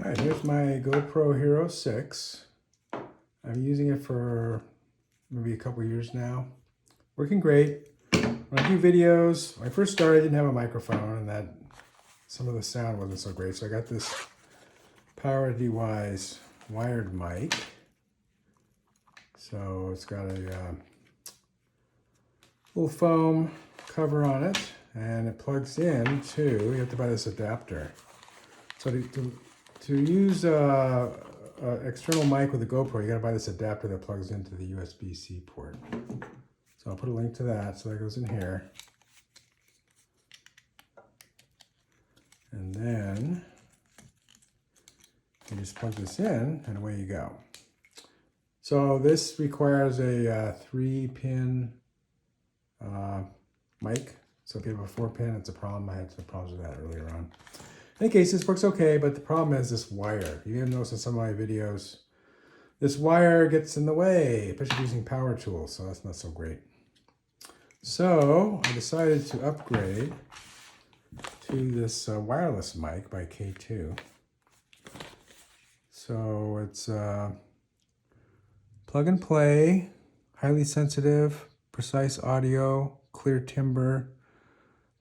All right, here's my GoPro Hero 6. I'm using it for maybe a couple years now. Working great. When I do videos, when I first started, I didn't have a microphone, and that some of the sound wasn't so great. So I got this PowerDWise wired mic. So it's got a little foam cover on it, and it plugs in to, you have to buy this adapter. So to use external mic with a GoPro, you gotta buy this adapter that plugs into the USB-C port. So I'll put a link to that. So that goes in here. And then you just plug this in and away you go. So this requires a 3-pin mic. So if you have a 4-pin, it's a problem. I had some problems with that earlier on. In any case, this works okay, but the problem is this wire. You may have noticed in some of my videos, this wire gets in the way, especially using power tools, so that's not so great. So I decided to upgrade to this wireless mic by K2. So it's plug and play, highly sensitive, precise audio, clear timbre,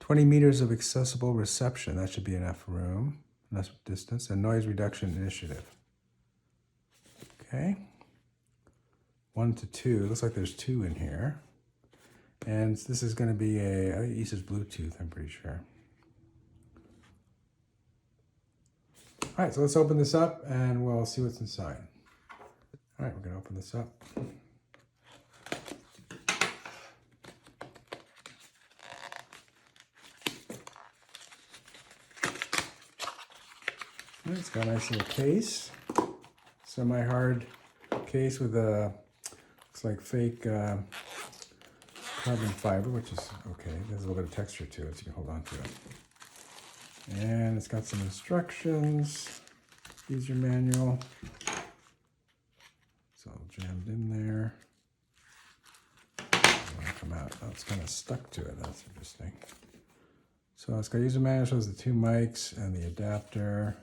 20 meters of accessible reception. That should be enough room, enough distance, and noise reduction initiative. Okay. 1 to 2. Looks like there's 2 in here. And this is going to be I think it uses Bluetooth, I'm pretty sure. All right, so let's open this up and we'll see what's inside. All right, we're going to open this up. It's got a nice little case, semi-hard case with a, looks like fake carbon fiber, which is okay. There's a little bit of texture to it, so you can hold on to it. And it's got some instructions, user manual. It's all jammed in there. Come out. Oh, it's kind of stuck to it. That's interesting. So it's got user manual, shows the 2 mics and the adapter.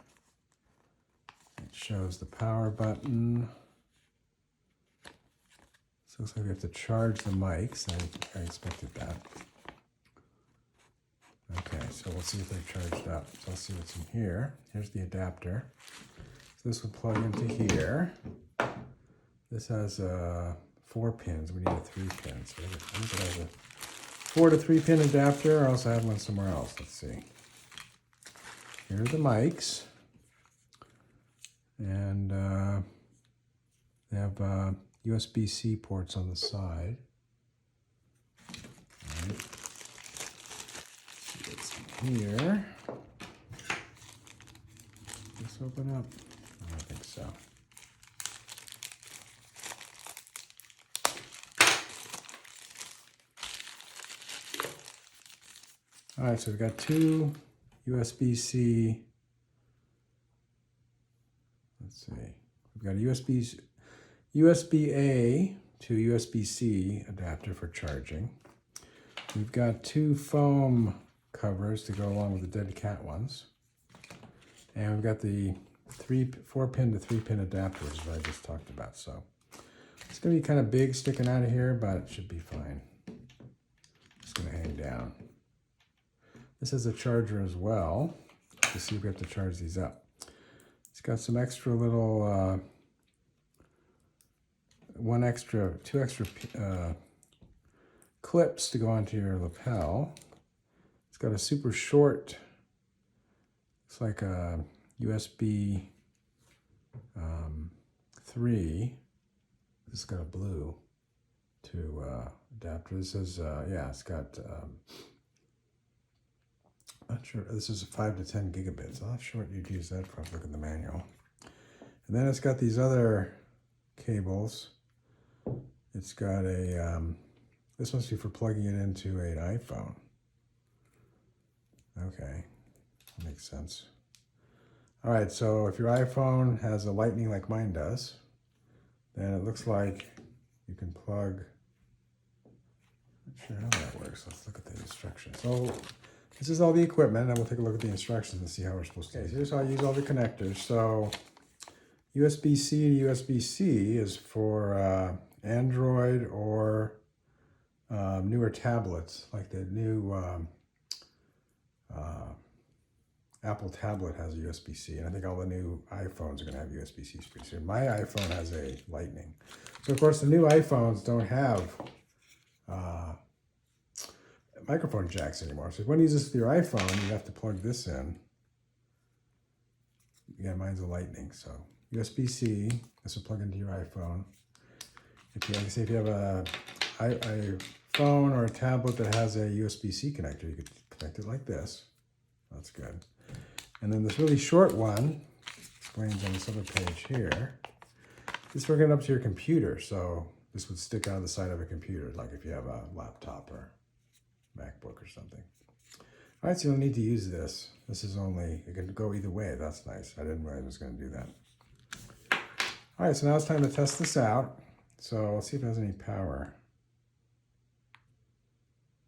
It shows the power button. So it looks like we have to charge the mics. I expected that. Okay, so we'll see if they're charged up. So I'll see what's in here. Here's the adapter. So this will plug into here. This has 4 pins. We need a 3-pin. So I think it has a 4 to 3-pin adapter. I also have one somewhere else. Let's see. Here are the mics. And they have USB-C ports on the side. All right. See what's in here. Let's open up. I don't think so. All right, so we've got 2 USB-C. Let's see. We've got a USB-A to USB-C adapter for charging. We've got 2 foam covers to go along with the dead cat ones. And we've got the 4-pin to 3-pin adapters that I just talked about. So it's going to be kind of big sticking out of here, but it should be fine. It's going to hang down. This is a charger as well, to see if we have to charge these up. It's got some extra little, 2 extra clips to go onto your lapel. It's got a super short, it's like a USB 3. This has got a blue to adapter. This is, yeah, it's got, not sure, this is 5 to 10 gigabits. I'm not sure what you'd use that for. Look at the manual. And then it's got these other cables. It's got a, this must be for plugging it into an iPhone. Okay, that makes sense. All right, so if your iPhone has a lightning like mine does, then it looks like you can plug, not sure how that works. Let's look at the instructions. So this is all the equipment, and we'll take a look at the instructions and see how we're supposed to use it. So here's how I use all the connectors. So USB-C to USB-C is for Android or newer tablets, like the new Apple tablet has a USB-C, and I think all the new iPhones are going to have USB-Cs pretty soon. My iPhone has a Lightning. So, of course, the new iPhones don't have microphone jacks anymore. So, when you use this with your iPhone, you have to plug this in. Yeah, mine's a Lightning. So, USB-C, this will plug into your iPhone. If you, like I say, if you have a phone or a tablet that has a USB-C connector, you could connect it like this. That's good. And then this really short one, explains on this other page here, this is hooking up to your computer. So this would stick out of the side of a computer, like if you have a laptop or MacBook or something. All right, so you'll need to use this. This is only, it can go either way. That's nice. I didn't realize it was going to do that. All right, so now it's time to test this out. So let's see if it has any power.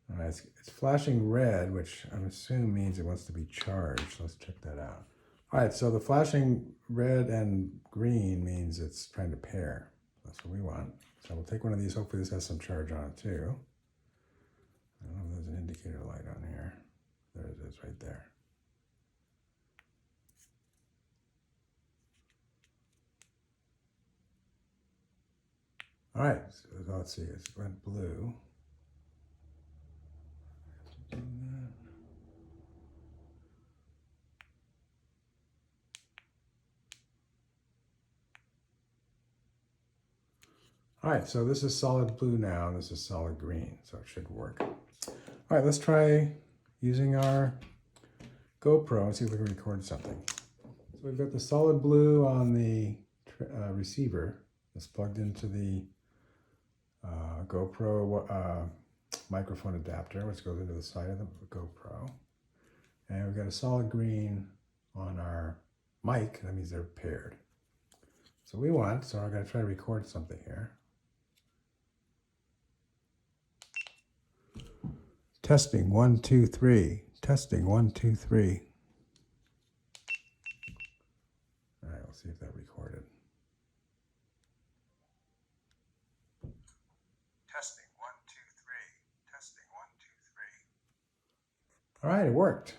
All right, it's flashing red, which I assume means it wants to be charged. Let's check that out. All right, so the flashing red and green means it's trying to pair. That's what we want. So we'll take one of these. Hopefully this has some charge on it too. I don't know if there's an indicator light on here. There it is right there. All right, so let's see, it went blue. All right, so this is solid blue now, and this is solid green, so it should work. All right, let's try using our GoPro and see if we can record something. So we've got the solid blue on the receiver. It's plugged into the GoPro microphone adapter, which goes into the side of the GoPro. And we've got a solid green on our mic. That means they're paired. So I'm going to try to record something here. Testing 1, 2, 3. Testing 1, 2, 3. All right, let's see if that recorded. Testing 1, 2, 3. Testing 1, 2, 3. All right, it worked.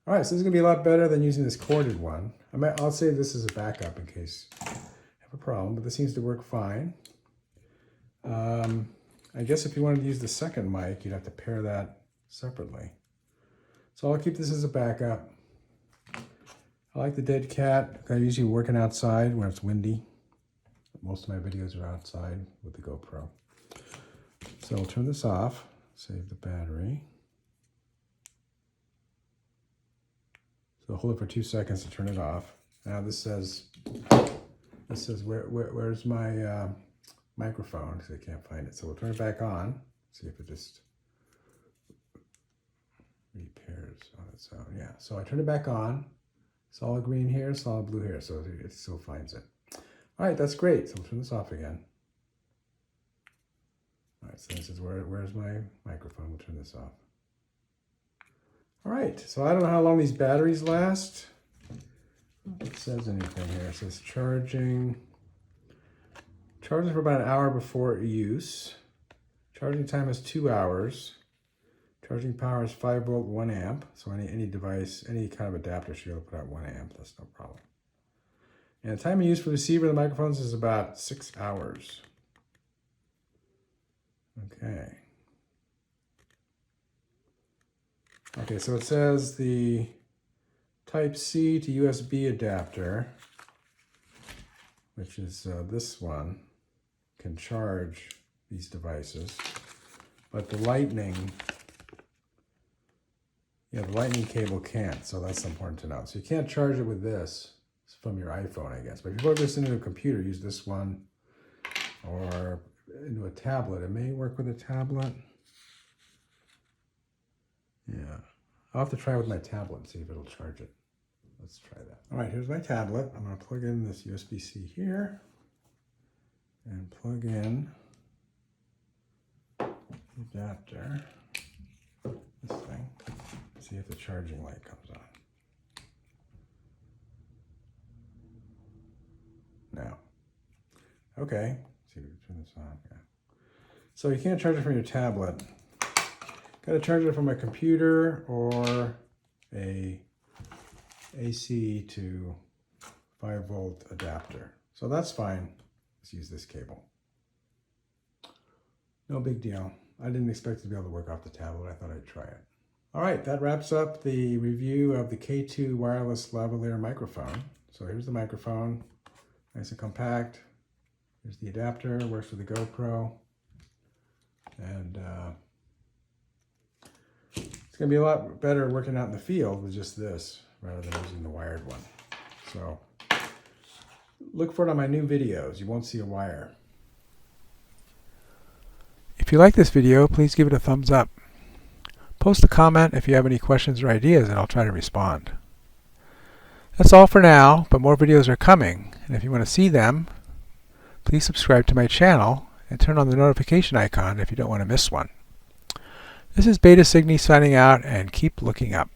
All right, so this is gonna be a lot better than using this corded one. I'll save this as a backup in case I have a problem, but this seems to work fine. I guess if you wanted to use the second mic, you'd have to pair that separately. So I'll keep this as a backup. I like the dead cat. I'm usually working outside when it's windy. Most of my videos are outside with the GoPro. So I'll turn this off, save the battery. So hold it for 2 seconds to turn it off. Now this says where's my microphone? Because I can't find it. So we'll turn it back on. See if it just repairs on its own. Yeah. So I turn it back on. Solid green here, solid blue here. So it still finds it. All right, that's great. So we'll turn this off again. All right. So this is where's my microphone? We'll turn this off. All right, so I don't know how long these batteries last. It says anything here. It says charging for about an hour before use. Charging time is 2 hours. Charging power is 5 volt, 1 amp. So any device, any kind of adapter should be able to put out 1 amp. That's no problem. And the time of use for the receiver and the microphones is about 6 hours. Okay. Okay, so it says the Type-C to USB adapter, which is this one, can charge these devices, but the lightning cable can't, so that's important to know. So you can't charge it with this from your iPhone, I guess. But if you plug this into a computer, use this one, or into a tablet. It may work with a tablet. Yeah, I'll have to try with my tablet and see if it'll charge it. Let's try that. All right, here's my tablet. I'm going to plug in this USB-C here and plug in the adapter, this thing. see if the charging light comes on. No. Okay. Let's see if we can turn this on. Yeah. So you can't charge it from your tablet. Got to charge it from a computer or a AC to 5-volt adapter. So that's fine. Let's use this cable. No big deal. I didn't expect to be able to work off the tablet. I thought I'd try it. All right, that wraps up the review of the K2 Wireless Lavalier Microphone. So here's the microphone, nice and compact. Here's the adapter, works with the GoPro. And it's going to be a lot better working out in the field with just this rather than using the wired one. So look for it on my new videos. You won't see a wire. If you like this video, please give it a thumbs up. Post a comment if you have any questions or ideas, and I'll try to respond. That's all for now, but more videos are coming, and if you want to see them, please subscribe to my channel and turn on the notification icon if you don't want to miss one. This is STScI signing out, and keep looking up.